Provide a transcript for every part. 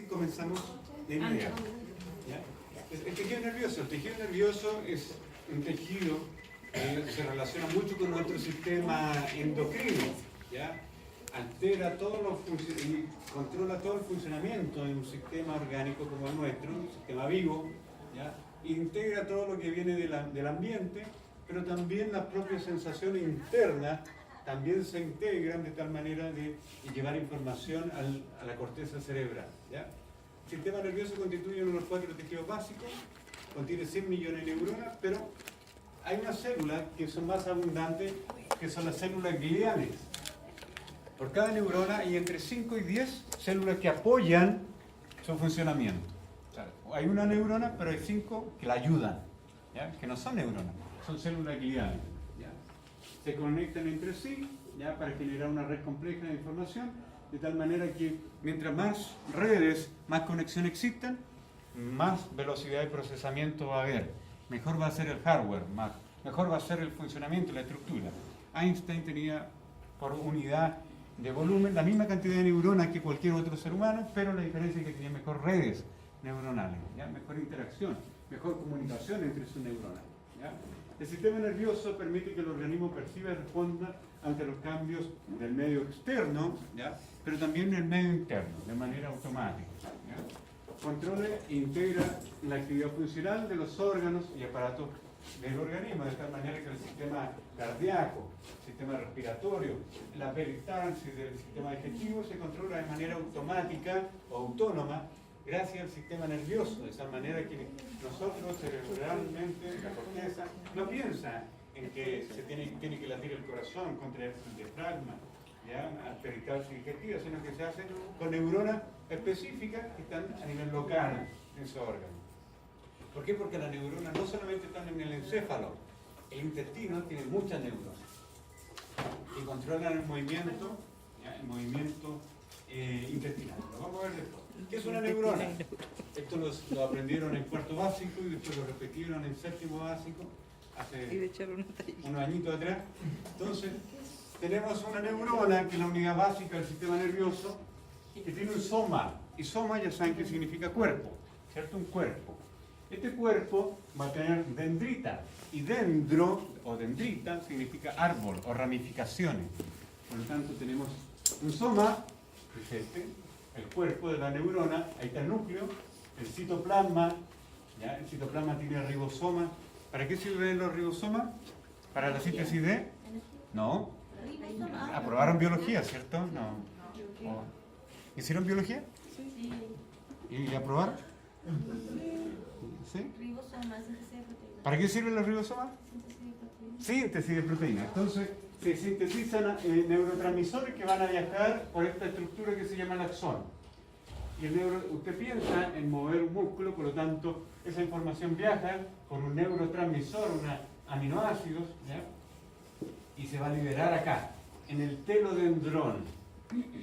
Comenzamos de inmediato. El tejido nervioso es un tejido que se relaciona mucho con nuestro sistema endocrino, ¿ya? Altera y controla todo el funcionamiento de un sistema orgánico como el nuestro, un sistema vivo, ¿ya? Integra todo lo que viene del ambiente, pero también las propias sensaciones internas también se integran de tal manera de llevar información a la corteza cerebral, ¿ya? El sistema nervioso constituye uno de los 4 tejidos básicos, contiene 100 millones de neuronas, pero hay unas células que son más abundantes, que son las células gliales. Por cada neurona hay entre 5 y 10 células que apoyan su funcionamiento. O sea, hay una neurona, pero hay 5 que la ayudan, ¿ya? Que no son neuronas, son células gliales, ¿ya? Se conectan entre sí, ¿ya? Para generar una red compleja de información, de tal manera que mientras más redes, más conexión existan, más velocidad de procesamiento va a haber. Mejor va a ser el hardware, mejor va a ser el funcionamiento, la estructura. Einstein tenía por unidad de volumen la misma cantidad de neuronas que cualquier otro ser humano, pero la diferencia es que tenía mejor redes neuronales, ¿ya? Mejor interacción, mejor comunicación entre sus neuronas, ¿ya? El sistema nervioso permite que el organismo perciba y responda ante los cambios del medio externo, ¿ya? Pero también del medio interno, de manera automática, ¿ya? Controla e integra la actividad funcional de los órganos y aparatos del organismo, de tal manera que el sistema cardíaco, el sistema respiratorio, la peristalsis del sistema digestivo se controla de manera automática o autónoma gracias al sistema nervioso, de tal manera que nosotros cerebralmente, la corteza, no piensa en que se tiene que latir el corazón contra el diafragma, ¿ya? Al peristalsis digestiva, sino que se hace con neuronas específicas que están a nivel local en su órgano. ¿Por qué? Porque las neuronas no solamente están en el encéfalo, el intestino tiene muchas neuronas y controlan el movimiento, ¿ya? El movimiento intestinal. Lo vamos a ver después. ¿Qué es una neurona? Esto lo aprendieron en cuarto básico y después lo repitieron en séptimo básico hace unos añitos atrás. Entonces, tenemos una neurona, que es la unidad básica del sistema nervioso, que tiene un soma. Y soma ya saben que significa cuerpo, ¿cierto? Un cuerpo. Este cuerpo va a tener dendrita. Y dendro, o dendrita, significa árbol o ramificaciones. Por lo tanto, tenemos un soma, que es este, el cuerpo de la neurona. Ahí está el núcleo, el citoplasma. ¿Ya? El citoplasma tiene ribosomas. ¿Para qué sirven los ribosomas? ¿Para la síntesis de? No. ¿Aprobaron biología, cierto? No. ¿Hicieron biología? Sí. ¿Y aprobaron? ¿Sí? Ribosomas, síntesis de proteínas. ¿Para qué sirven los ribosomas? Síntesis de proteínas. Síntesis de proteínas. Entonces, se sintetizan neurotransmisores que van a viajar por esta estructura que se llama el axón. Y usted piensa en mover un músculo, por lo tanto, esa información viaja por un neurotransmisor, aminoácidos, ¿ya? Y se va a liberar acá, en el telodendrón.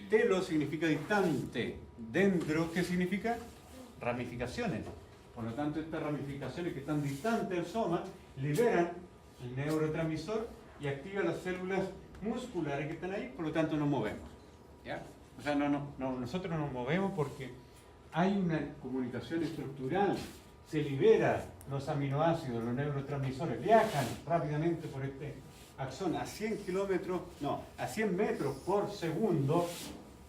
Telo significa distante. Dendro, ¿qué significa? Ramificaciones. Por lo tanto, estas ramificaciones que están distantes del soma liberan el neurotransmisor y activan las células musculares que están ahí, por lo tanto nos movemos, ¿ya? O sea, nosotros nos movemos porque hay una comunicación estructural, se liberan los aminoácidos, los neurotransmisores, viajan rápidamente por este axón a 100 metros por segundo,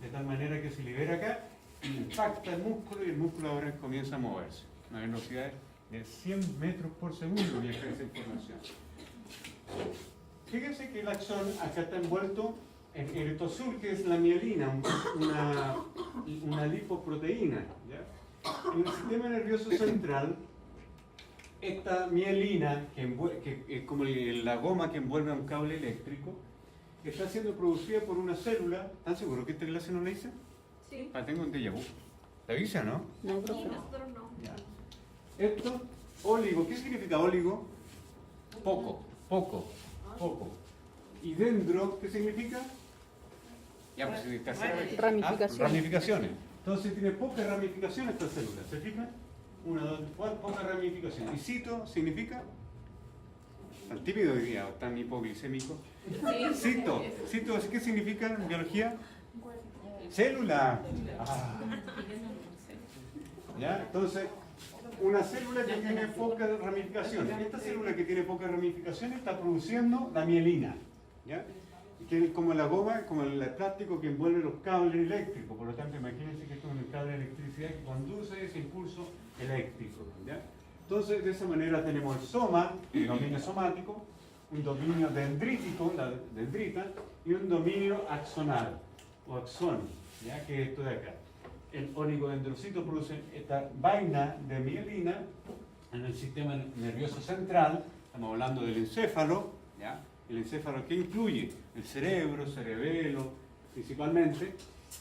de tal manera que se libera acá, impacta el músculo y el músculo ahora comienza a moverse. Una velocidad de 100 metros por segundo viaja esa información. Fíjense que el axón acá está envuelto en eritosol, que es la mielina, una lipoproteína, ¿ya? En el sistema nervioso central, esta mielina, que es como la goma que envuelve a un cable eléctrico, está siendo producida por una célula. ¿Están seguros que esta clase no la hice? Sí. Tengo un déjà vu. ¿La hice o no? No, nosotros no. Ya. Esto, óligo, ¿qué significa óligo? Poco. Y dendro, ¿qué significa? Ya, pues, Ramificaciones. Ramificaciones. Entonces tiene pocas ramificaciones esta célula, ¿se fijan? 1, 2, 4, pocas ramificaciones. Y cito significa, tan típido hoy día, tan hipoglicémico. Cito, ¿qué significa en biología? Célula. ¿Ya? Entonces, una célula que tiene pocas ramificaciones. Esta célula que tiene pocas ramificaciones está produciendo la mielina, ¿ya? Que es como la goma, como el plástico que envuelve los cables eléctricos. Por lo tanto, imagínense que esto es un cable de electricidad que conduce ese impulso eléctrico, ¿ya? Entonces, de esa manera tenemos el soma, el dominio somático, un dominio dendrítico, la dendrita, y un dominio axonal, o axón, ¿ya? Que es esto de acá. El oligodendrocito produce esta vaina de mielina en el sistema nervioso central. Estamos hablando del encéfalo, ¿ya? El encéfalo que incluye el cerebro, cerebelo, principalmente.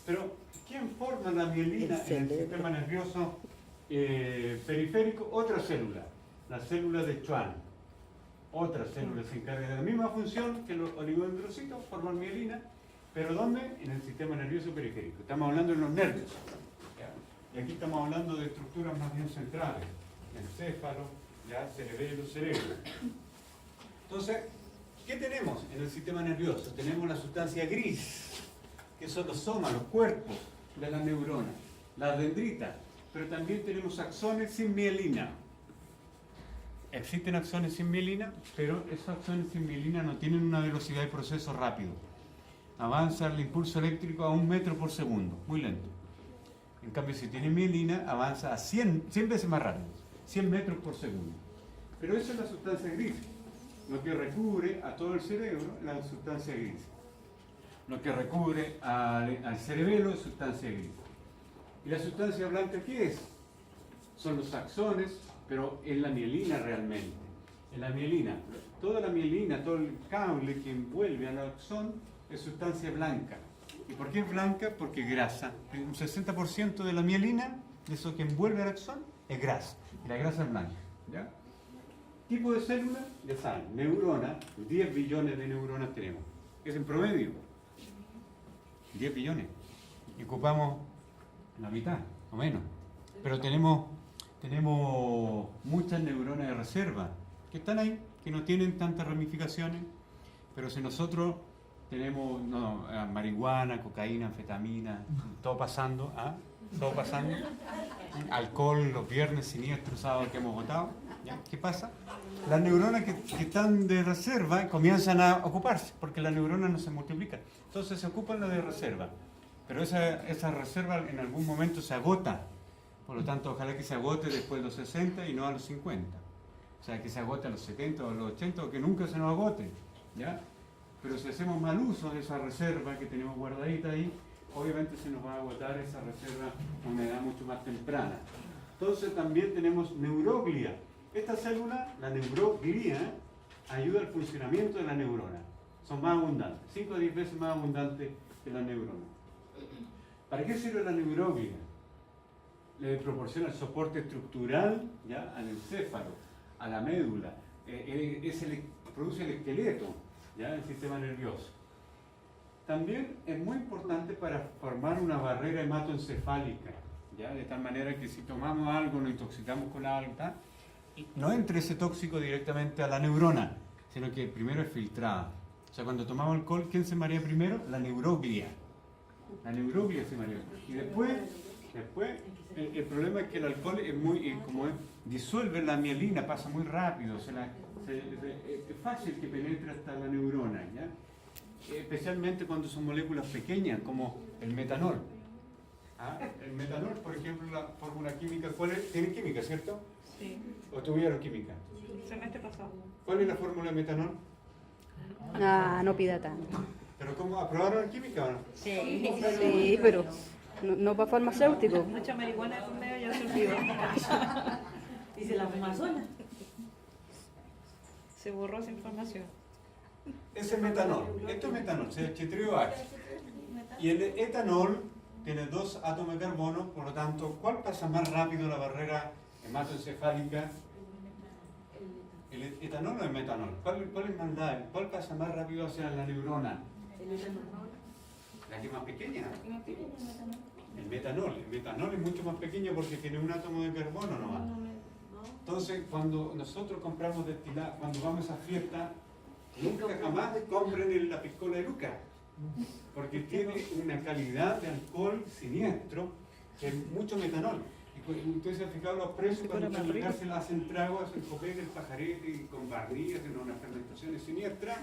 Pero, ¿quién forma la mielina en el sistema nervioso periférico? Otra célula, la célula de Schwann. Otra célula se encarga de la misma función que los oligodendrocitos, forman mielina, pero ¿dónde? En el sistema nervioso periférico. Estamos hablando de los nervios. ¿Ya? Y aquí estamos hablando de estructuras más bien centrales. Encéfalo, ya, cerebelo, cerebro. Entonces, ¿qué tenemos en el sistema nervioso? Tenemos la sustancia gris, que son los somas, los cuerpos de las neuronas, las dendritas, pero también tenemos axones sin mielina. Existen axones sin mielina, pero esos axones sin mielina no tienen una velocidad de proceso rápido. Avanza el impulso eléctrico a 1 metro por segundo, muy lento. En cambio, si tiene mielina, avanza a 100 veces más rápido, 100 metros por segundo. Pero esa es la sustancia gris. Lo que recubre a todo el cerebro es la sustancia gris. Lo que recubre al cerebelo es sustancia gris. ¿Y la sustancia blanca qué es? Son los axones, pero en la mielina realmente. En la mielina. Toda la mielina, todo el cable que envuelve al axón es sustancia blanca. ¿Y por qué es blanca? Porque es grasa. Un 60% de la mielina, de eso que envuelve al axón, es grasa. Y la grasa es blanca. ¿Ya? Tipo de célula, ya saben, neurona, 10 billones de neuronas tenemos. Es en promedio. 10 billones. Y ocupamos la mitad, o menos. Pero tenemos muchas neuronas de reserva, que están ahí, que no tienen tantas ramificaciones, pero si nosotros tenemos marihuana, cocaína, anfetamina, todo pasando, todo pasando, alcohol, los viernes siniestros, sábados que hemos votado, ¿ya? ¿Qué pasa? Las neuronas que están de reserva comienzan a ocuparse, porque las neuronas no se multiplican, entonces se ocupan las de reserva, pero esa reserva en algún momento se agota, por lo tanto ojalá que se agote después de los 60 y no a los 50, o sea que se agote a los 70 o a los 80 o que nunca se nos agote, ¿ya? Pero si hacemos mal uso de esa reserva que tenemos guardadita ahí, obviamente se nos va a agotar esa reserva a una edad mucho más temprana. Entonces también tenemos neuroglia. Esta célula, la neuroglia, ayuda al funcionamiento de la neurona. Son más abundantes, 5 a 10 veces más abundantes que la neurona. ¿Para qué sirve la neuroglia? Le proporciona el soporte estructural, ¿ya?, al encéfalo, a la médula, produce el esqueleto, ¿ya?, del sistema nervioso. También es muy importante para formar una barrera hematoencefálica, ¿ya?, de tal manera que si tomamos algo, nos intoxicamos con algo, no entre ese tóxico directamente a la neurona, sino que primero es filtrada. O sea, cuando tomamos alcohol, ¿quién se marea primero? La neuroglia. La neuroglia se marea. Y después el problema es que el alcohol es disuelve la mielina, pasa muy rápido, es fácil que penetre hasta la neurona, ¿ya? Especialmente cuando son moléculas pequeñas, como el metanol. El metanol, por ejemplo, la fórmula química, ¿cuál es? ¿Tienen química, cierto? Sí. ¿O tuvieron química? El semestre pasado. ¿Cuál es la fórmula de metanol? No pida tanto. ¿Pero cómo? ¿Aprobaron la química o no? Sí, pero no para farmacéutico. Mucha marihuana de por medio ya se olvidó. Dice la fuma sola. Se borró esa información. Ese es metanol. Esto es metanol, CH3OH. Y el etanol tiene 2 átomos de carbono, por lo tanto, ¿cuál pasa más rápido la barrera hematoencefálica? ¿El etanol o el metanol? ¿Cuál es más largo? ¿Cuál pasa más rápido hacia la neurona? ¿La que es más pequeña? El metanol. El metanol es mucho más pequeño porque tiene 1 átomo de carbono nomás. Entonces, cuando nosotros compramos destilado, cuando vamos a fiesta, nunca jamás compren la piscola de Luca, porque tiene una calidad de alcohol siniestro que es mucho metanol. Ustedes se han fijado, los presos cuando fuera están más en la rico. cárcel hacen trago, hacen copete, el pajarete y con barrillas, en unas fermentaciones siniestras.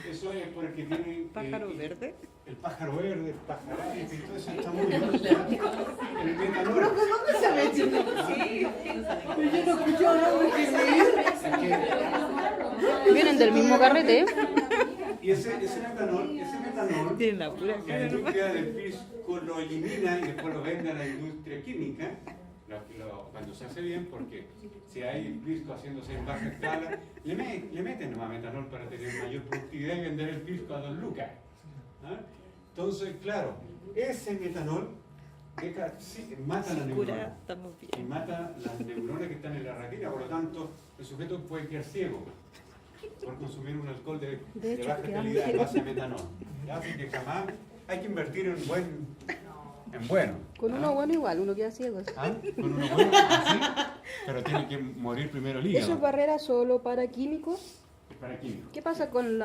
Eso es porque tienen Pájaro verde. el pájaro verde, el pajarete y todo eso está muy bien. El metanol. ¿Dónde se metió? Sí. Yo no escuché ahora porque Vienen del mismo carrete, ¿eh? Y ese metanol Tiene la pura la cara. industria del pisco lo elimina y después lo vende a la industria química, cuando se hace bien, porque si hay pisco haciéndose en baja escala, le meten nomás metanol para tener mayor productividad y vender el pisco a 2 lucas. ¿Ah? Entonces, claro, ese metanol mata la Cura, neurona estamos y bien. mata las neuronas que están en la retina, por lo tanto, el sujeto puede quedar ciego por consumir un alcohol de hecho, baja quedamos calidad a ciegos. base de metanol. ¿Ya? Así que jamás hay que invertir en bueno. Con uno bueno igual, uno queda ciego. ¿Ah? Con uno bueno, sí, pero tiene que morir primero el ¿Eso es hígado. barrera solo para químicos? Para químico. ¿Qué pasa con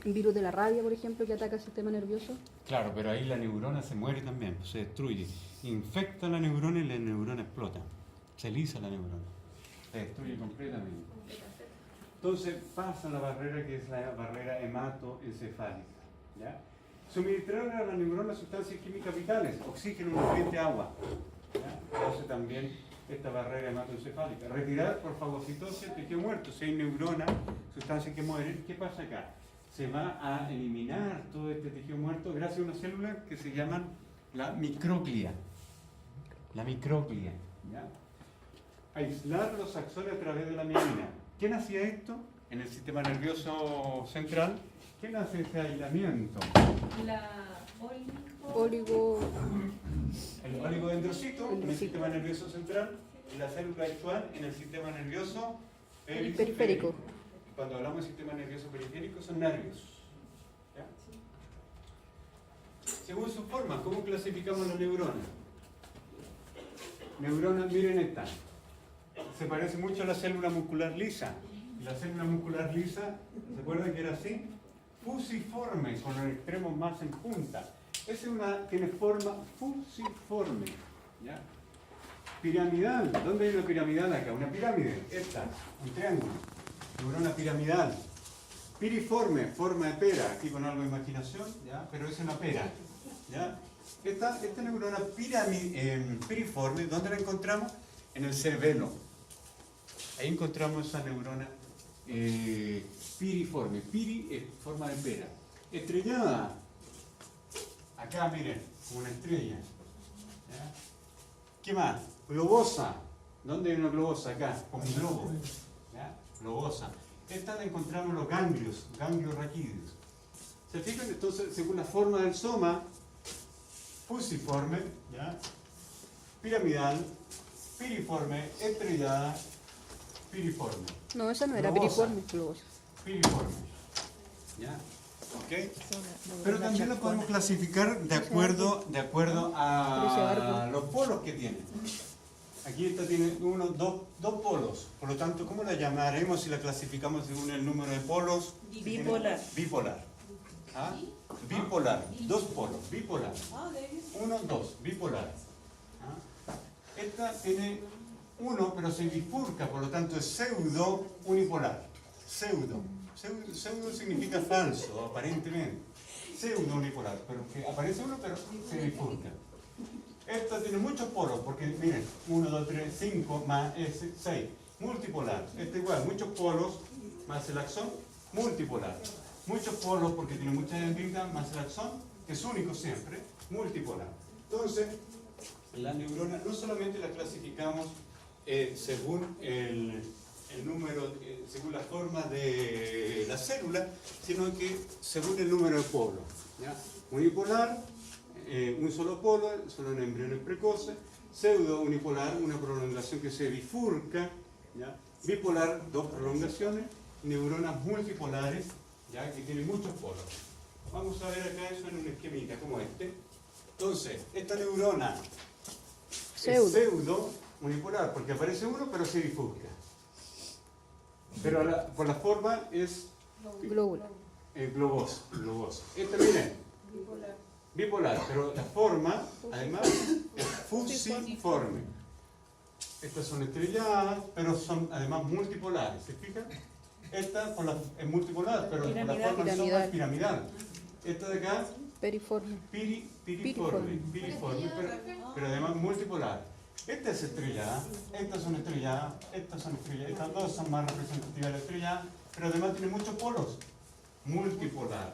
el virus de la rabia, por ejemplo, que ataca el sistema nervioso? Claro, pero ahí la neurona se muere también, se destruye. Infecta la neurona y la neurona explota. Se lisa la neurona. Se destruye completamente. Entonces pasa la barrera que es la barrera hematoencefálica. ¿Ya? Suministrar a la neurona sustancias químicas vitales, oxígeno, nutriente, agua. ¿Ya? Hace también esta barrera hematoencefálica. Retirar por fagocitosis el tejido muerto. Si hay neuronas, sustancias que mueren, ¿qué pasa acá? Se va a eliminar todo este tejido muerto gracias a unas células que se llaman la microglia. La microglia. ¿Ya? Aislar los axones a través de la mielina. ¿Quién hacía esto? En el sistema nervioso central. ¿Quién hace ese aislamiento? La Oligo... El oligodendrocito en el sistema nervioso central y la célula Schwann en el sistema nervioso Periférico. Cuando hablamos de sistema nervioso periférico son nervios. ¿Ya? Según su forma, ¿cómo clasificamos la neurona? Neuronas, miren esta. Se parece mucho a la célula muscular lisa. La célula muscular lisa, ¿se acuerdan que era así? Fusiforme, con los extremos más en punta. Tiene forma fusiforme. ¿Ya? Piramidal. ¿Dónde hay una piramidal acá? Una pirámide. Esta, un triángulo. Neurona piramidal. Piriforme, forma de pera. Aquí con algo de imaginación, ¿ya? Pero es una pera. ¿Ya? Esta neurona piriforme, ¿dónde la encontramos? En el cerebelo. Ahí encontramos esa neurona piriforme. Piri es forma de pera. Estrellada. Acá, miren, como una estrella. ¿Ya? ¿Qué más? Globosa. ¿Dónde hay una globosa? Acá, como un globo. ¿Ya? Globosa. Esta la encontramos en los ganglios raquídeos. ¿Se fijan? Entonces, según la forma del soma, fusiforme, ¿ya? Piramidal, piriforme, estrellada, piriforme. No, esa no era Globosa. piriforme, globosa. Piriforme. ¿Ya? ¿Ok? Pero también lo podemos clasificar de acuerdo a los polos que tiene. Aquí esta tiene dos polos. Por lo tanto, ¿cómo la llamaremos si la clasificamos según el número de polos? Bipolar. Bipolar. ¿Ah? Bipolar. Dos polos. Bipolar. 1, 2. Bipolar. ¿Ah? Esta tiene 1, pero se bifurca, por lo tanto es pseudo unipolar. Pseudo. Pseudo significa falso, aparentemente. Pseudo unipolar, pero que aparece 1, pero se bifurca. Esta tiene muchos polos, porque miren, 1, 2, 3, 5 más S, 6. Multipolar. Esta igual, muchos polos más el axón, multipolar. Muchos polos porque tiene mucha dendrita más el axón, que es único siempre, multipolar. Entonces, la neurona no solamente la clasificamos según el número, según la forma de la célula, sino que según el número de polos. ¿Ya? Unipolar, un solo polo, solo en embriones precoces. Pseudo unipolar, una prolongación que se bifurca. ¿Ya? Bipolar, dos prolongaciones. Neuronas multipolares, ¿ya? Que tienen muchos polos. Vamos a ver acá eso en una esquemita como este. Entonces, esta neurona es pseudo unipolar, porque aparece 1 pero se bifurca. Pero por la forma es Glóbulo. globosa. Esta, miren, bipolar, pero la forma, además, es fusiforme. Estas son estrelladas, pero son además multipolares, ¿se fijan? Esta es multipolar, pero por la forma del soma es piramidal. Esta de acá, Periforme. piriforme, pero además multipolar. Esta es estrellada, estas son estrelladas, estas dos son más representativas de estrellada, pero además tiene muchos polos. Multipolar.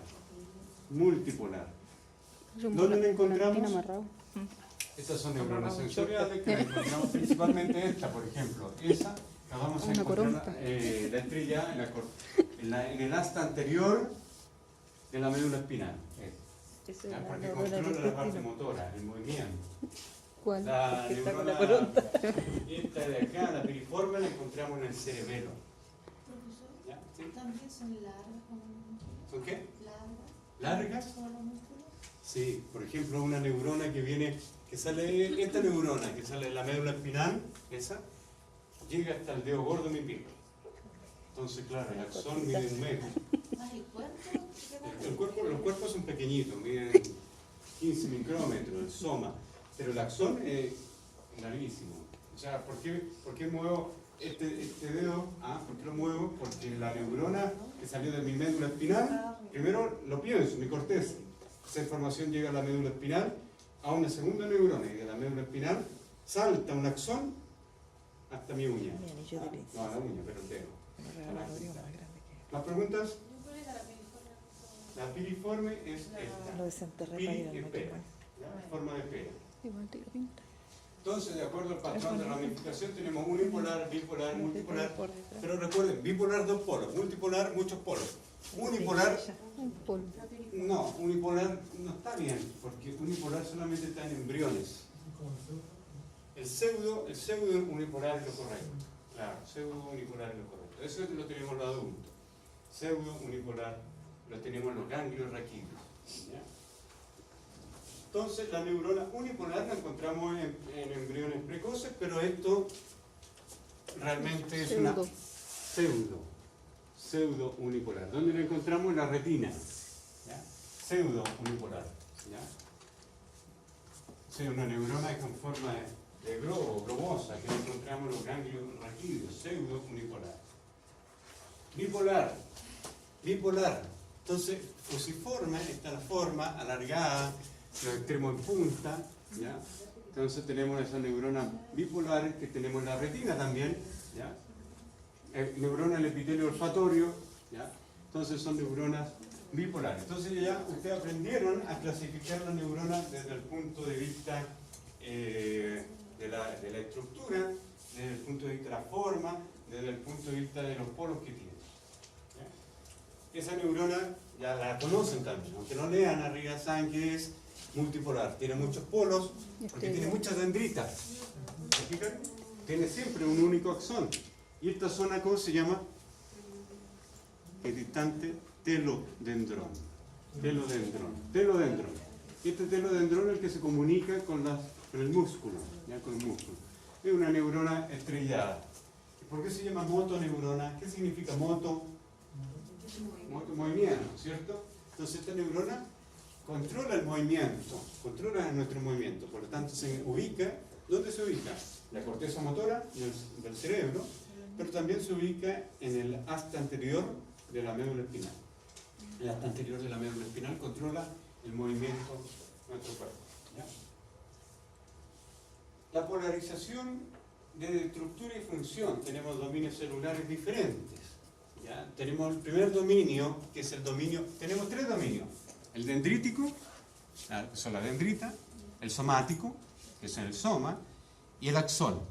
¿Dónde la encontramos? Estas son neuronas sensoriales que encontramos principalmente esta, por ejemplo. Esa la vamos a encontrar la estrella en el asta anterior de la médula espinal. Porque controla la parte motora, el movimiento. ¿Cuál? La neurona, esta de acá, la piriforme, la encontramos en el cerebelo. ¿Ya? ¿Sí? También son largas. ¿Son qué? Largas. ¿Largas? Como los músculos. Sí, por ejemplo, una neurona que sale, esta neurona que sale de la médula espinal, esa, llega hasta el dedo gordo de mi pie. Entonces, claro, el axón mide 1 metro. Los cuerpos son pequeñitos, miden 15 micrómetros, el soma, pero el axón es larguísimo. O sea, ¿por qué muevo este dedo? ¿Por qué lo muevo? Porque la neurona que salió de mi médula espinal, primero lo pienso, mi corteza. Esa información llega a la médula espinal, a una segunda neurona, y de la médula espinal salta un axón hasta mi uña. No, la uña, pero el dedo. ¿Más preguntas? La piriforme es esta. Lo desenterré Piri para ir al es pera, matrimonio. ¿ya? Forma de pera. Igual te lo pinta. Entonces, de acuerdo al patrón de ramificación, tenemos unipolar, bipolar, multipolar. Pero recuerden, bipolar 2 polos, multipolar muchos polos. Unipolar, Un polo. no, unipolar no está bien, porque unipolar solamente está en embriones. El pseudo unipolar es lo correcto. Claro, pseudo unipolar es lo correcto. Eso lo tenemos los adultos. Pseudo unipolar lo tenemos en los ganglios raquídeos. ¿Ya? Entonces, la neurona unipolar la encontramos en embriones precoces, pero esto realmente es una pseudo unipolar. ¿Dónde la encontramos? En la retina. ¿Ya? Pseudo unipolar. ¿Ya? Sí, una neurona con forma de globo, globosa, que la encontramos en los ganglios raquídeos, pseudo unipolar. Bipolar. Entonces, fusiforme está la forma alargada, los extremos en punta, ¿ya? Entonces tenemos esas neuronas bipolares que tenemos en la retina también, ¿ya? Neurona del epitelio olfatorio, ¿ya? Entonces son neuronas bipolares. Entonces ya ustedes aprendieron a clasificar las neuronas desde el punto de vista de la estructura, desde el punto de vista de la forma, desde el punto de vista de los polos que tienen. Esa neurona ya la conocen también, aunque no lean arriba, saben que es multipolar, tiene muchos polos, porque tiene muchas dendritas. ¿Se fijan? Tiene siempre un único axón. Y esta zona, ¿cómo se llama? El distante telodendrón. Telodendrón. Este telodendrón es el que se comunica con el músculo, ¿ya? Con el músculo. Es una neurona estrellada. ¿Por qué se llama motoneurona? ¿Qué significa moto? Movimiento, ¿cierto? Entonces esta neurona controla el movimiento, controla nuestro movimiento, por lo tanto se ubica, ¿dónde se ubica? La corteza motora del cerebro, pero también se ubica en el asta anterior de la médula espinal. El asta anterior de la médula espinal controla el movimiento de nuestro cuerpo. ¿Ya? La polarización de estructura y función, tenemos dominios celulares diferentes. ¿Ya? Tenemos el primer dominio, que es el dominio, tenemos 3 dominios, el dendrítico, que son la dendrita, el somático, que es el soma, y el axón,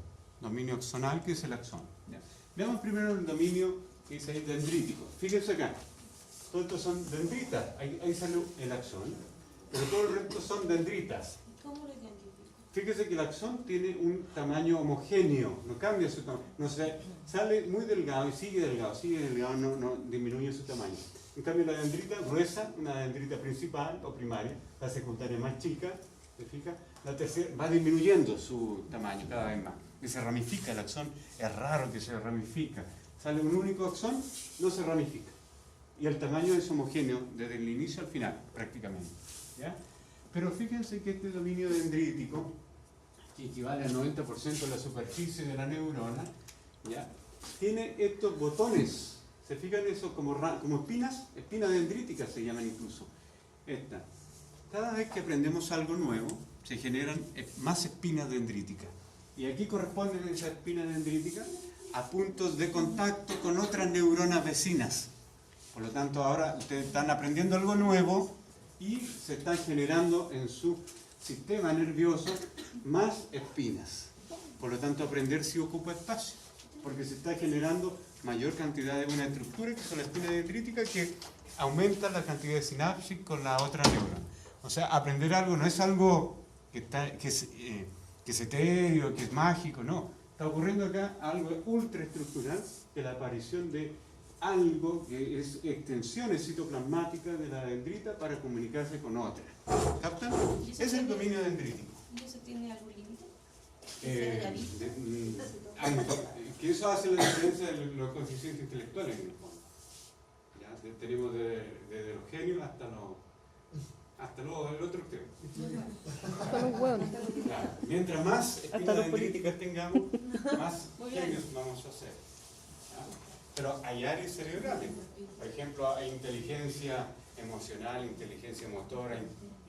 dominio axonal, que es el axón. ¿Ya? Veamos primero el dominio que dice ahí dendrítico. Fíjense acá, todos estos son dendritas, ahí sale el axón, pero todo el resto son dendritas. ¿Cómo lo identifico? Fíjese que el axón tiene un tamaño homogéneo, no cambia su tamaño, no sé, sale muy delgado y sigue delgado, no disminuye su tamaño. En cambio la dendrita gruesa, una dendrita principal o primaria, la secundaria más chica, ¿se fija? La tercera va disminuyendo su tamaño cada vez más. Y se ramifica el axón, es raro que se ramifica. Sale un único axón, no se ramifica. Y el tamaño es homogéneo desde el inicio al final, prácticamente. ¿Ya? Pero fíjense que este dominio dendrítico, que equivale al 90% de la superficie de la neurona, ¿ya? Tiene estos botones. ¿Se fijan eso como espinas? Espinas dendríticas se llaman incluso. Cada vez que aprendemos algo nuevo, se generan más espinas dendríticas. Y aquí corresponden esas espinas dendríticas a puntos de contacto con otras neuronas vecinas. Por lo tanto, ahora ustedes están aprendiendo algo nuevo y se están generando en su sistema nervioso más espinas. Por lo tanto, aprender sí ocupa espacio, porque se está generando mayor cantidad de una estructura, que son las espinas dendríticas, que aumenta la cantidad de sinapsis con la otra neurona. O sea, aprender algo no es algo que es etéreo, que es mágico, no. Está ocurriendo acá algo ultraestructural, que es la aparición de algo que es extensiones citoplasmáticas de la dendrita para comunicarse con otra. ¿Captan? Ese es el dominio dendrítico. ¿Y eso tiene algún límite? Que eso hace la diferencia de los coeficientes intelectuales en el fondo. ¿Ya? Tenemos desde los genios hasta el otro extremo. Hasta los huevos. Claro. Mientras más espinas dendríticas tengamos, más genios vamos a hacer. ¿Ya? Pero hay áreas cerebrales. Por ejemplo, hay inteligencia emocional, inteligencia motora,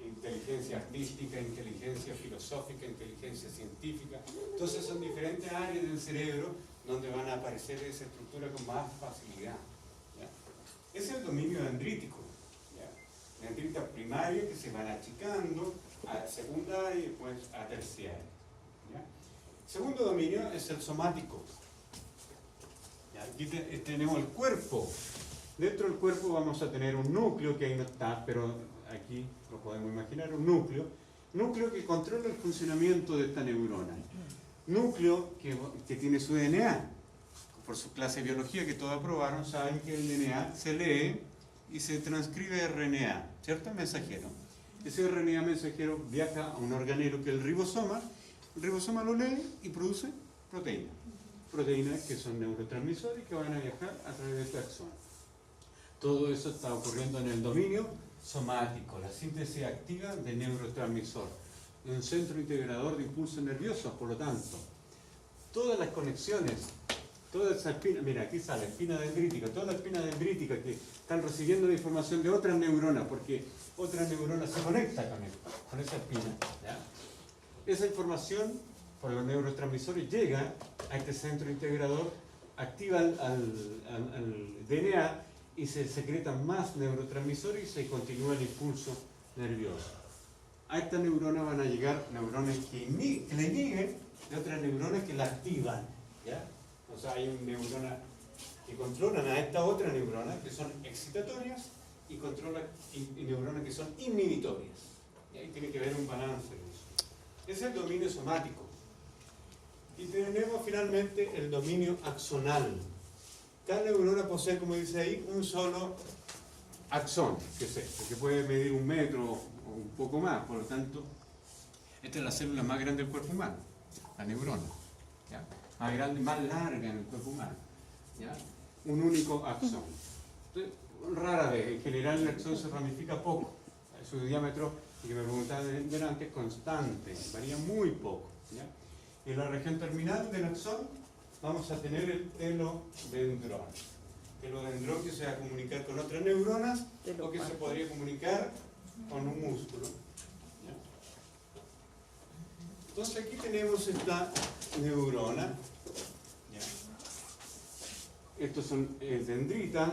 inteligencia artística, inteligencia filosófica, inteligencia científica. Entonces son diferentes áreas del cerebro donde van a aparecer esa estructura con más facilidad. ¿Ya? Ese es el dominio dendrítico. ¿Ya? Dendritas primarias que se van achicando a secundaria y después a terciaria. ¿Ya? Segundo dominio es el somático. ¿Ya? Aquí tenemos el cuerpo. Dentro del cuerpo vamos a tener un núcleo que ahí no está, pero aquí lo podemos imaginar, un núcleo que controla el funcionamiento de esta neurona. Núcleo que tiene su DNA. Por su clase de biología que todos aprobaron, saben que el DNA se lee y se transcribe RNA, ¿cierto? Mensajero. Ese RNA mensajero viaja a un organelo que es el ribosoma. El ribosoma lo lee y produce proteínas. Proteínas que son neurotransmisores que van a viajar a través de este axón. Todo eso está ocurriendo en el dominio somático, la síntesis activa de neurotransmisor, un centro integrador de impulsos nerviosos. Por lo tanto, todas las conexiones, toda esa espina, mira, aquí sale espina dendrítica, todas las espinas dendríticas que están recibiendo la información de otras neuronas, porque otra neurona se conecta con esa espina, ¿ya? Esa información por los neurotransmisores llega a este centro integrador, activa al DNA y se secretan más neurotransmisores y se continúa el impulso nervioso. A esta neurona van a llegar neuronas que le nieguen de otras neuronas que la activan, ¿ya? O sea, hay una neurona que controlan a esta otra neurona que son excitatorias y neuronas que son inhibitorias. Y ahí tiene que haber un balance en eso. Ese es el dominio somático. Y tenemos finalmente el dominio axonal. Cada neurona posee, como dice ahí, un solo axón, que puede medir 1 metro o un poco más. Por lo tanto, esta es la célula más grande del cuerpo humano, la neurona. ¿Ya? Más grande, más larga en el cuerpo humano. ¿Ya? Un único axón. Entonces, rara vez, en general el axón se ramifica poco. Su diámetro, que me preguntaban delante, es constante, varía muy poco. ¿Ya? En la región terminal del axón vamos a tener el telodendrón. Telodendrón que se va a comunicar con otras neuronas o que se podría comunicar con un músculo. ¿Ya? Entonces aquí tenemos esta neurona. ¿Ya? Estos son dendritas.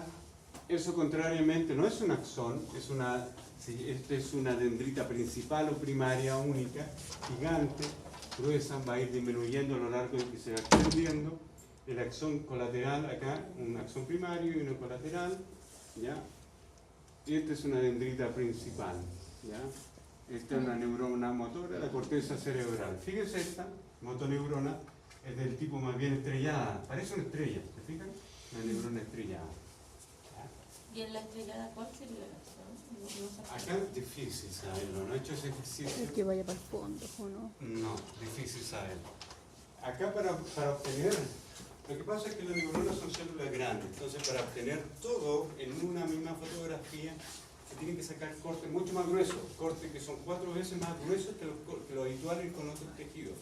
Eso contrariamente no es un axón, esta es una dendrita principal o primaria única, gigante, gruesa, va a ir disminuyendo a lo largo de que se va extendiendo. El axón colateral acá, un axón primario y uno colateral, ¿ya? Y esta es una dendrita principal, ¿ya? Esta es una neurona motora, la corteza cerebral. Fíjense, esta motoneurona es del tipo más bien estrellada, parece una estrella, ¿se fijan? Una neurona estrellada. ¿Ya? ¿Y en la estrellada cuál sería la razón? Acá es difícil saberlo, no he hecho ese ejercicio. Es que vaya para el fondo, ¿o no? No, difícil saberlo. Acá para obtener, lo que pasa es que las neuronas son células grandes, entonces para obtener todo en una misma fotografía se tienen que sacar cortes mucho más gruesos, cortes que son 4 veces más gruesos que lo habitual con otros tejidos.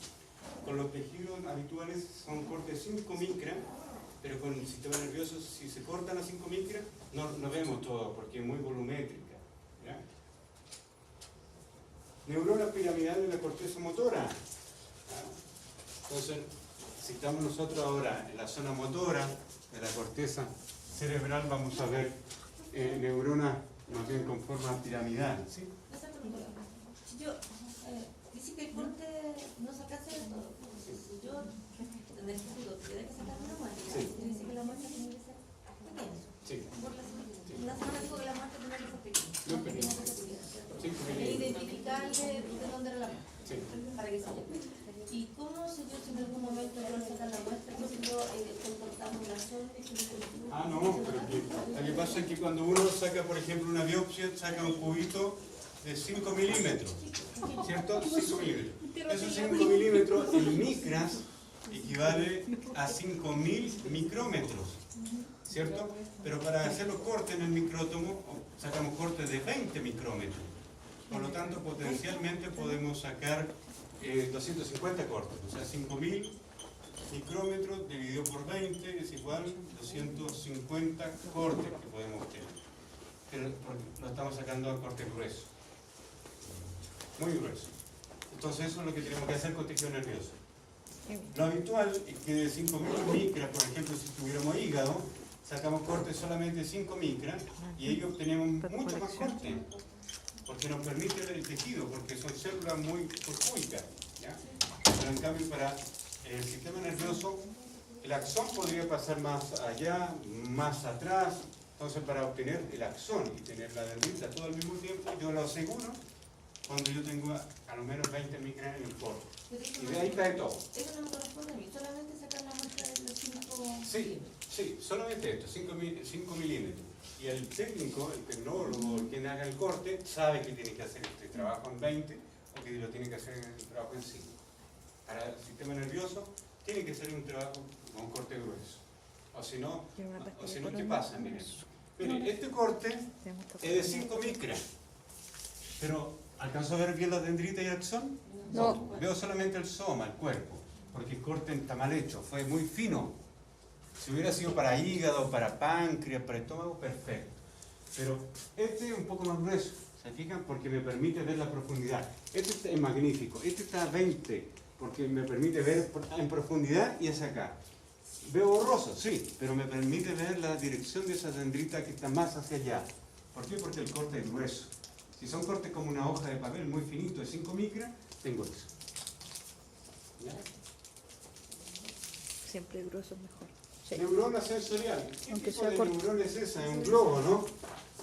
con los tejidos habituales son cortes 5 micras, pero con el sistema nervioso, si se cortan a 5 micras, no vemos todo porque es muy volumétrica. ¿Ya? Neurona piramidal de la corteza motora. ¿Ya? Entonces, si estamos nosotros ahora en la zona motora de la corteza cerebral, vamos a ver neuronas más bien con forma piramidal. ¿Sí? Esa pregunta. Si yo, dice que el corte no sacase de todo. Si yo, en el futuro, tuviera que sacar una muestra, Sí. dice que la muestra tiene que ser pequeña. Sí. Por la semana dijo que la muestra tenía que ser pequeña. Muy pequeña. Tenía que ser pequeña, ¿cierto? 5 E milímetros. identificarle de dónde era la muestra. Sí. Para que se lleve. ¿Y cómo sé yo si en algún momento yo al sacar la muestra, si yo estoy cortando una zona? Ah, no, pero lo que pasa es que cuando uno saca, por ejemplo, una biopsia, saca un cubito de 5 milímetros, ¿cierto? 5 milímetros. Esos 5 milímetros en micras equivale a 5.000 micrómetros, ¿cierto? Pero para hacer los cortes en el micrótomo, sacamos cortes de 20 micrómetros. Por lo tanto, potencialmente podemos sacar 250 cortes, o sea, 5.000 micrómetros dividido por 20 es igual a 250 cortes que podemos obtener. Pero lo estamos sacando a corte grueso, muy grueso. Entonces eso es lo que tenemos que hacer con tejido nervioso. Lo habitual es que de 5.000 micras, por ejemplo, si tuviéramos hígado, sacamos cortes solamente 5 micras y ahí obtenemos mucho más corte, porque nos permite ver el tejido, porque son células muy fortuitas, ¿ya? Pero en cambio para el sistema nervioso, el axón podría pasar más allá, más atrás. Entonces, para obtener el axón y tener la dendrita todo al mismo tiempo, yo lo aseguro cuando yo tengo a lo menos 20 micras en el corte. Y de ahí cae todo. Eso no me corresponde a mí, solamente sacar la muestra de los 5 Sí, solamente esto, 5 milímetros. Y el técnico, el tecnólogo, el quien haga el corte, sabe que tiene que hacer este trabajo en 20 o que lo tiene que hacer el trabajo en 5. Para el sistema nervioso, tiene que ser un trabajo con un corte grueso. O si no, ¿qué pasa? Miren, este corte es de 5 micras. Pero, ¿alcanzó a ver bien la dendrita y el axón? No. Veo solamente el soma, el cuerpo, porque el corte está mal hecho, fue muy fino. Si hubiera sido para hígado, para páncreas, para estómago, perfecto. Pero este es un poco más grueso, ¿se fijan? Porque me permite ver la profundidad. Este es magnífico, este está a 20, porque me permite ver en profundidad y hacia acá. Veo borroso, sí, pero me permite ver la dirección de esa dendrita que está más hacia allá. ¿Por qué? Porque el corte es grueso. Si son cortes como una hoja de papel muy finito de 5 micras, tengo eso. ¿Ya? Siempre grueso es mejor. Sí. Neurona sensorial. ¿Qué Aunque tipo sea de corto. neurona es esa? Es un globo, ¿no?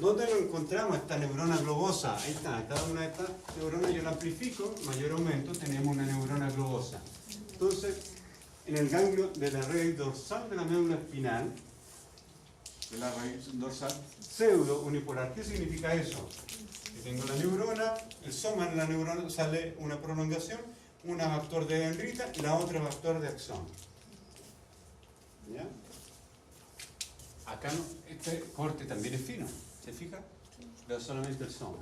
¿Dónde lo encontramos esta neurona globosa? Ahí está, cada una de estas neuronas yo la amplifico, mayor aumento, tenemos una neurona globosa. Entonces, en el ganglio de la raíz dorsal de la médula espinal, de la raíz dorsal, pseudo unipolar. ¿Qué significa eso? Que tengo la neurona, el soma en la neurona sale una prolongación, una es vector de dendrita y la otra es vector de axón. ¿Ya? Acá no, este corte también es fino, ¿se fija? Veo solamente el soma.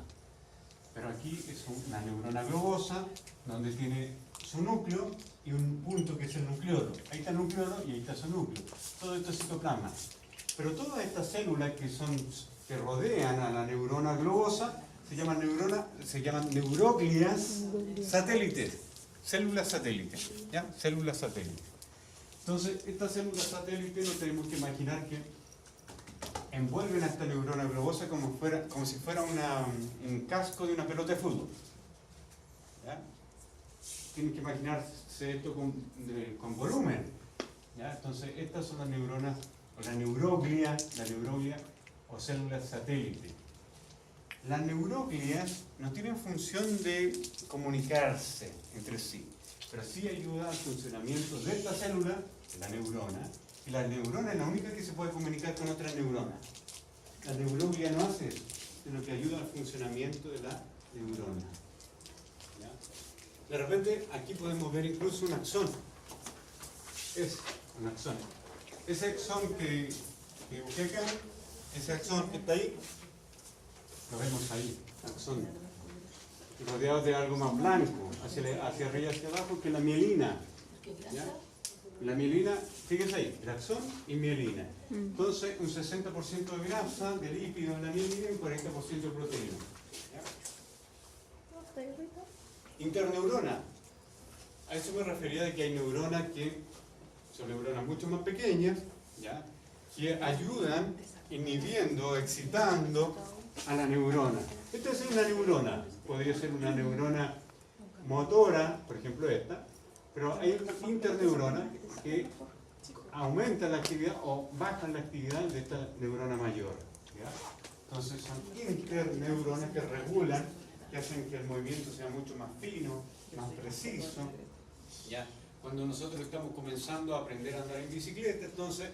Pero aquí es una neurona globosa, donde tiene su núcleo y un punto que es el nucleolo. Ahí está el nucleolo y ahí está su núcleo. Todo esto es citoplasma. Pero todas estas células que rodean a la neurona globosa se llaman neuroglias satélites. Células satélites. ¿Ya? Células satélites. Entonces, estas células satélites nos tenemos que imaginar que envuelven a esta neurona globosa como si fuera un casco de una pelota de fútbol. ¿Ya? Tienen que imaginarse esto con volumen. ¿Ya? Entonces, estas son las neuronas, o la neuroglia o células satélite. Las neuroglias no tienen función de comunicarse entre sí, pero sí ayuda al funcionamiento de esta célula, de la neurona, y la neurona es la única que se puede comunicar con otra neurona. La neuroglia no hace eso, sino que ayuda al funcionamiento de la neurona. ¿Ya? De repente aquí podemos ver incluso un axón. Es un axón. Ese axón que dibujé acá, ese axón que está ahí, lo vemos ahí, axón, rodeado de algo más blanco, hacia arriba y hacia abajo, que es la mielina. ¿Qué ¿ya? grasa? La mielina, fíjense ahí, graxón y mielina. Entonces, un 60% de grasa, de lípido en la mielina y un 40% de proteína. ¿Ya? Interneurona. A eso me refería de que hay neuronas que son neuronas mucho más pequeñas, ¿ya? Que ayudan inhibiendo, excitando a la neurona. Esta es una neurona, podría ser una neurona motora, por ejemplo esta, pero hay interneuronas que aumentan la actividad o bajan la actividad de esta neurona mayor. ¿Ya? Entonces son interneuronas que regulan, que hacen que el movimiento sea mucho más fino, más preciso. ¿Ya? Cuando nosotros estamos comenzando a aprender a andar en bicicleta, entonces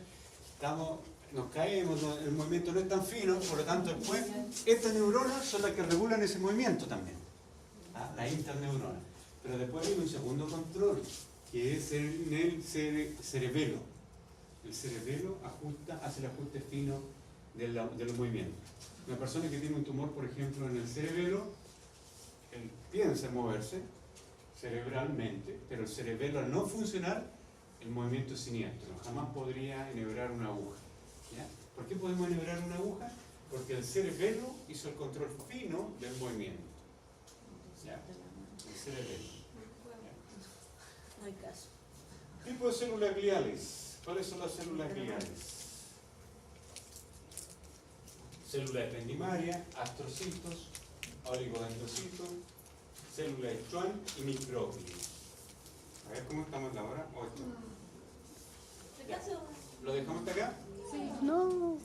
nos caemos, el movimiento no es tan fino, por lo tanto después estas neuronas son las que regulan ese movimiento también, ¿ah? La interneurona. Pero después hay un segundo control, que es en el cerebelo. El cerebelo hace el ajuste fino de los movimientos. Una persona que tiene un tumor, por ejemplo, en el cerebelo, él piensa en moverse cerebralmente, pero el cerebelo al no funcionar, el movimiento es siniestro. Jamás podría enhebrar una aguja. ¿Ya? ¿Por qué podemos enhebrar una aguja? Porque el cerebelo hizo el control fino del movimiento. ¿Ya? El cerebelo. No hay caso. Tipo de células gliales. ¿Cuáles son las células gliales? Células ependimarias, astrocitos, oligodendrocitos, células de Schwann y micróglios. A ver cómo estamos ahora. 8. ¿De caso? ¿Lo dejamos hasta acá? No.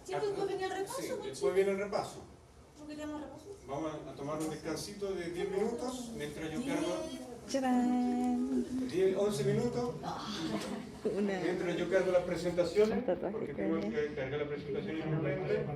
Sí, pues después venía el repaso. Sí, pues, después viene el repaso. ¿No queríamos repaso? Vamos a tomar un descansito de 10 minutos mientras yo cargo. ¡Tarán! 11 minutos Una. mientras yo cargo las presentaciones, Un tatuaje porque con tengo que cargar la presentación en un lente.